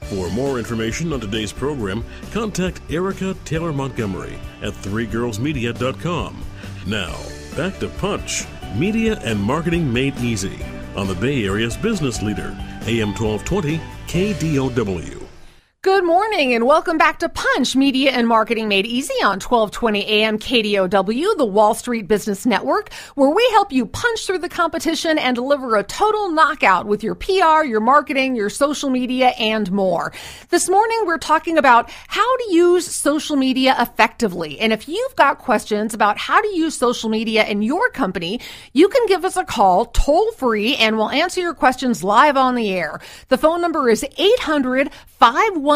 For more information on today's program, contact Erica Taylor Montgomery at threegirlsmedia.com. Now, back to Punch, Media and Marketing Made Easy, on the Bay Area's business leader, AM 1220 KDOW. Good morning and welcome back to Punch, Media and Marketing Made Easy on 1220 AM KDOW, the Wall Street Business Network, where we help you punch through the competition and deliver a total knockout with your PR, your marketing, your social media, and more. This morning, we're talking about how to use social media effectively. And if you've got questions about how to use social media in your company, you can give us a call toll free and we'll answer your questions live on the air. The phone number is 800-516-1220.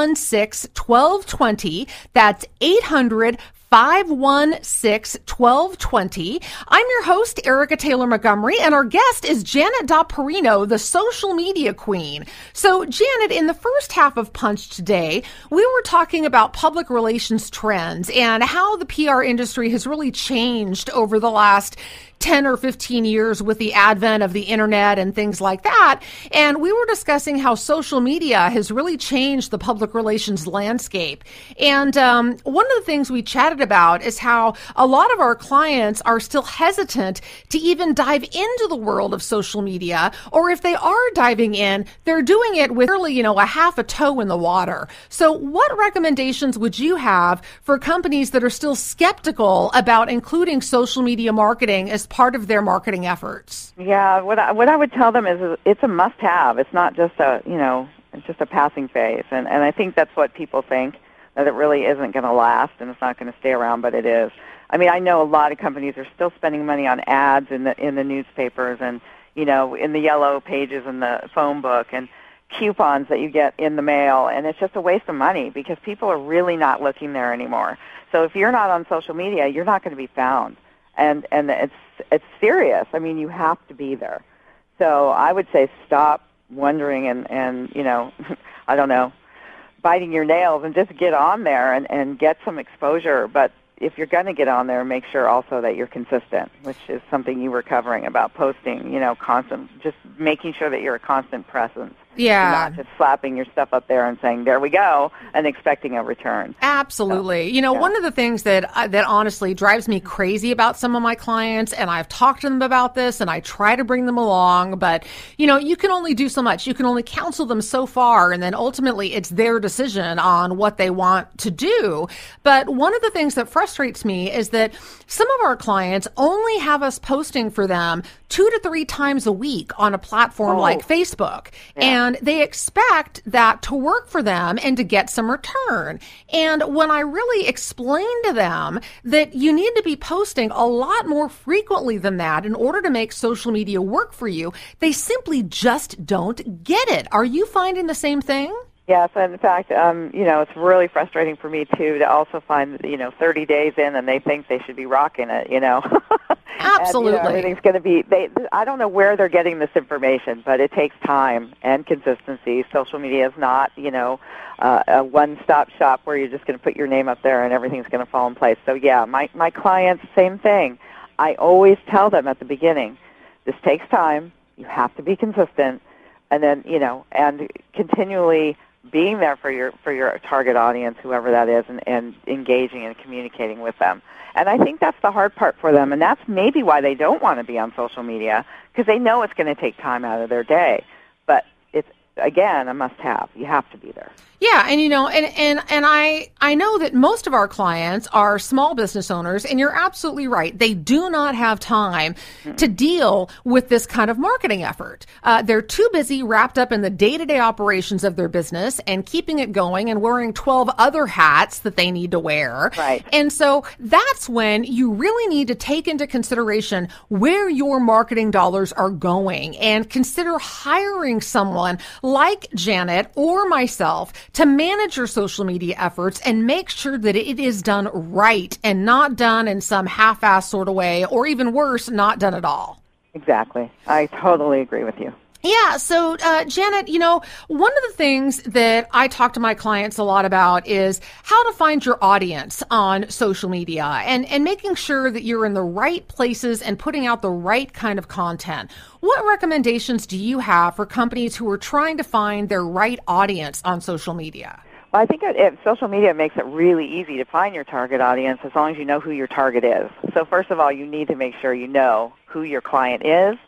That's 800-516-1220. I'm your host, Erica Taylor Montgomery, and our guest is Janet Dopperino, the social media queen. So, Janet, in the first half of Punch today, we were talking about public relations trends and how the PR industry has really changed over the last 10 or 15 years with the advent of the internet and things like that. And we were discussing how social media has really changed the public relations landscape. And one of the things we chatted about is how a lot of our clients are still hesitant to even dive into the world of social media, or if they are diving in, they're doing it with really, a half a toe in the water. So what recommendations would you have for companies that are still skeptical about including social media marketing as part of their marketing efforts? Yeah, what I would tell them is it's a must-have. It's not just it's just a passing phase. And I think that's what people think, that it really isn't going to last and it's not going to stay around, but it is. I mean, I know a lot of companies are still spending money on ads in the newspapers and, in the yellow pages in the phone book and coupons that you get in the mail, and it's just a waste of money because people are really not looking there anymore. So if you're not on social media, you're not going to be found. And it's serious. I mean, you have to be there. So I would say stop wondering and I don't know, biting your nails and just get on there and get some exposure. But if you're going to get on there, make sure also that you're consistent, which is something you were covering about posting, constant, just making sure that you're a constant presence. Yeah. Not just slapping your stuff up there and saying, there we go, and expecting a return. Absolutely. So, one of the things that honestly drives me crazy about some of my clients, and I've talked to them about this, and I try to bring them along, but, you can only do so much. You can only counsel them so far, and then ultimately it's their decision on what they want to do. But one of the things that frustrates me is that some of our clients only have us posting for them 2 to 3 times a week on a platform like Facebook. Yeah. And they expect that to work for them and to get some return. And when I really explain to them that you need to be posting a lot more frequently than that in order to make social media work for you, they simply just don't get it. Are you finding the same thing? Yes, and in fact, it's really frustrating for me, too, to also find, 30 days in and they think they should be rocking it, Absolutely. And, everything's going to be, I don't know where they're getting this information, but it takes time and consistency. Social media is not, a one-stop shop where you're just going to put your name up there and everything's going to fall in place. So, yeah, my clients, same thing. I always tell them at the beginning, this takes time, you have to be consistent, and then, and continually being there for your target audience, whoever that is, and engaging and communicating with them. And I think that's the hard part for them, and that's maybe why they don't want to be on social media, because they know it's going to take time out of their day. But it's, again, a must-have. You have to be there. Yeah, and and I know that most of our clients are small business owners, and you're absolutely right. They do not have time to deal with this kind of marketing effort. They're too busy wrapped up in the day-to-day operations of their business and keeping it going and wearing 12 other hats that they need to wear. Right. And so that's when you really need to take into consideration where your marketing dollars are going and consider hiring someone like Janet or myself to manage your social media efforts and make sure that it is done right and not done in some half-assed sort of way, or even worse, not done at all. Exactly. I totally agree with you. Yeah. So, Janet, one of the things that I talk to my clients a lot about is how to find your audience on social media and making sure that you're in the right places and putting out the right kind of content. What recommendations do you have for companies who are trying to find their right audience on social media? Well, I think if social media makes it really easy to find your target audience as long as you know who your target is. So first of all, you need to make sure you know who your client is,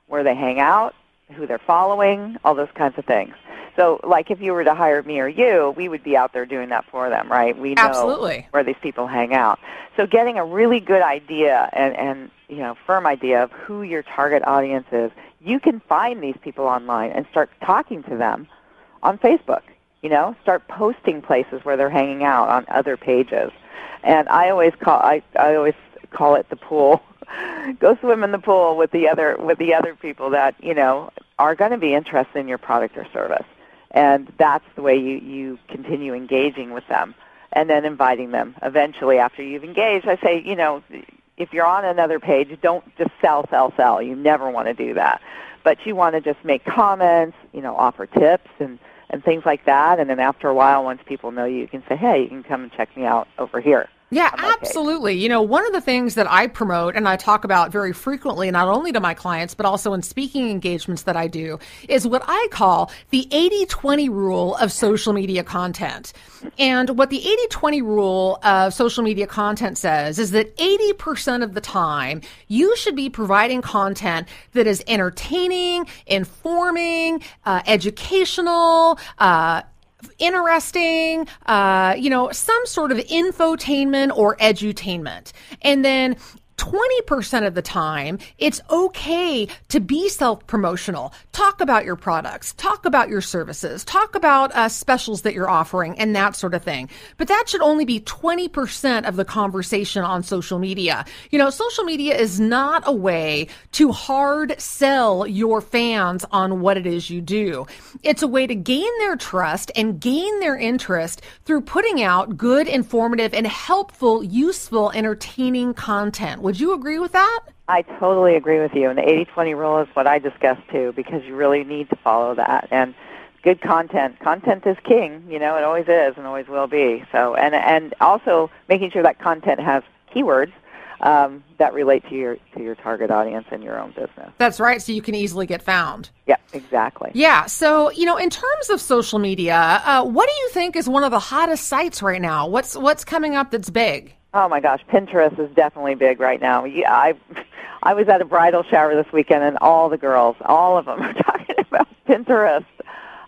where they hang out, who they're following, all those kinds of things. So, like, if you were to hire me or you, we would be out there doing that for them, right? We know Absolutely. where these people hang out. So getting a really good idea and firm idea of who your target audience is, you can find these people online and start talking to them on Facebook. Start posting places where they're hanging out on other pages. And I always call it the pool. Go swim in the pool with the other people that are going to be interested in your product or service, and that's the way you continue engaging with them, and then inviting them. Eventually, after you've engaged, I say, if you're on another page, don't just sell. You never want to do that, but you want to just make comments, offer tips and things like that, and then after a while, once people know you can say, hey, you can come and check me out over here. Yeah, absolutely. One of the things that I promote and I talk about very frequently, not only to my clients, but also in speaking engagements that I do, is what I call the 80-20 rule of social media content. And what the 80-20 rule of social media content says is that 80% of the time, you should be providing content that is entertaining, informing, educational, interesting, some sort of infotainment or edutainment. And then 20% of the time, it's okay to be self-promotional. Talk about your products, talk about your services, talk about specials that you're offering and that sort of thing. But that should only be 20% of the conversation on social media. Social media is not a way to hard sell your fans on what it is you do. It's a way to gain their trust and gain their interest through putting out good, informative, and helpful, useful, entertaining content. Would you agree with that? I totally agree with you. And the 80-20 rule is what I discussed too, because you really need to follow that. And good content is king. It always is and always will be. So, and also making sure that content has keywords that relate to your target audience and your own business. That's right. So you can easily get found. Yeah, exactly. Yeah. So, in terms of social media, what do you think is one of the hottest sites right now? What's coming up that's big? Oh my gosh, Pinterest is definitely big right now. Yeah, I was at a bridal shower this weekend, and all the girls, all of them, are talking about Pinterest.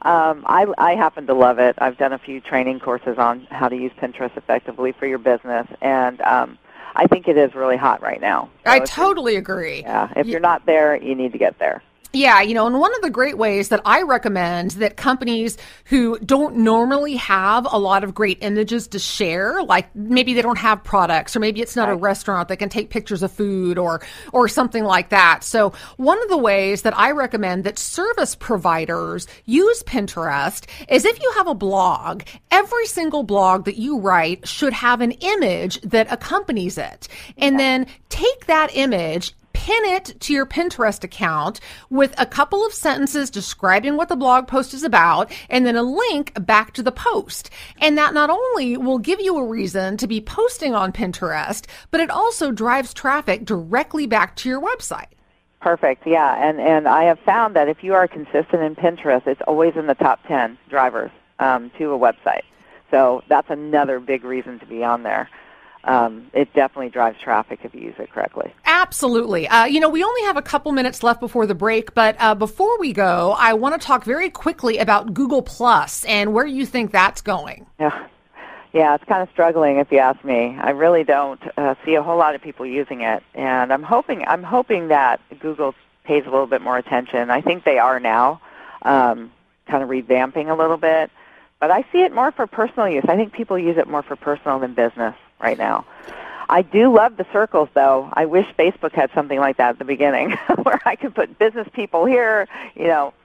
I happen to love it. I've done a few training courses on how to use Pinterest effectively for your business, and I think it is really hot right now. So I totally agree. Yeah, if you're not there, you need to get there. Yeah, and one of the great ways that I recommend that companies who don't normally have a lot of great images to share, like maybe they don't have products, or maybe it's not a restaurant that can take pictures of food or something like that. So one of the ways that I recommend that service providers use Pinterest is if you have a blog, every single blog that you write should have an image that accompanies it. And then take that image, pin it to your Pinterest account with a couple of sentences describing what the blog post is about, and then a link back to the post. And that not only will give you a reason to be posting on Pinterest, but it also drives traffic directly back to your website. Perfect, yeah. And I have found that if you are consistent in Pinterest, it's always in the top 10 drivers to a website. So that's another big reason to be on there. It definitely drives traffic if you use it correctly. Absolutely. We only have a couple minutes left before the break, but before we go, I want to talk very quickly about Google Plus and where you think that's going. Yeah, it's kind of struggling if you ask me. I really don't see a whole lot of people using it, and I'm hoping that Google pays a little bit more attention. I think they are now, kind of revamping a little bit, but I see it more for personal use. I think people use it more for personal than business right now. I do love the circles, though. I wish Facebook had something like that at the beginning, where I could put business people here,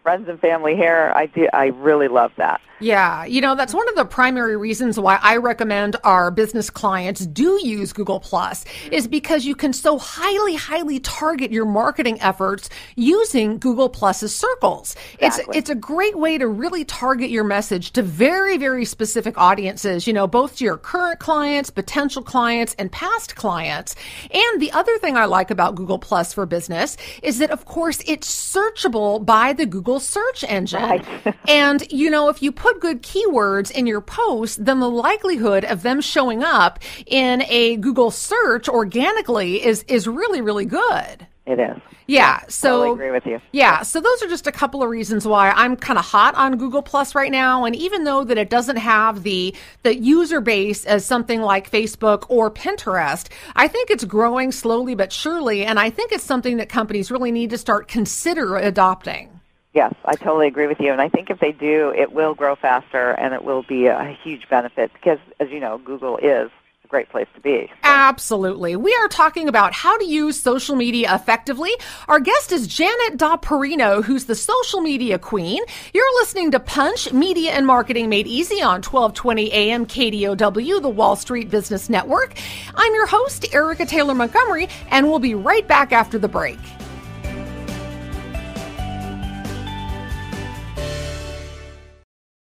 friends and family hair. I really love that. Yeah, that's one of the primary reasons why I recommend our business clients do use Google Plus is because you can so highly target your marketing efforts using Google Plus's circles. Exactly. It's a great way to really target your message to very specific audiences, both to your current clients, potential clients, and past clients. And the other thing I like about Google Plus for Business is that, of course, it's searchable by the Google search engine. Right. And, if you put good keywords in your post, then the likelihood of them showing up in a Google search organically is really good. It is. Yeah, so I agree with you. Yeah, so those are just a couple of reasons why I'm kind of hot on Google Plus right now. And even though that it doesn't have the user base as something like Facebook or Pinterest, I think it's growing slowly but surely. And I think it's something that companies really need to start consider adopting. Yes, I totally agree with you. And I think if they do, it will grow faster and it will be a huge benefit because, as you know, Google is a great place to be. Absolutely. We are talking about how to use social media effectively. Our guest is Janet Dopperino, who's the social media queen. You're listening to Punch, Media and Marketing Made Easy on 1220 AM KDOW, the Wall Street Business Network. I'm your host, Erica Taylor Montgomery, and we'll be right back after the break.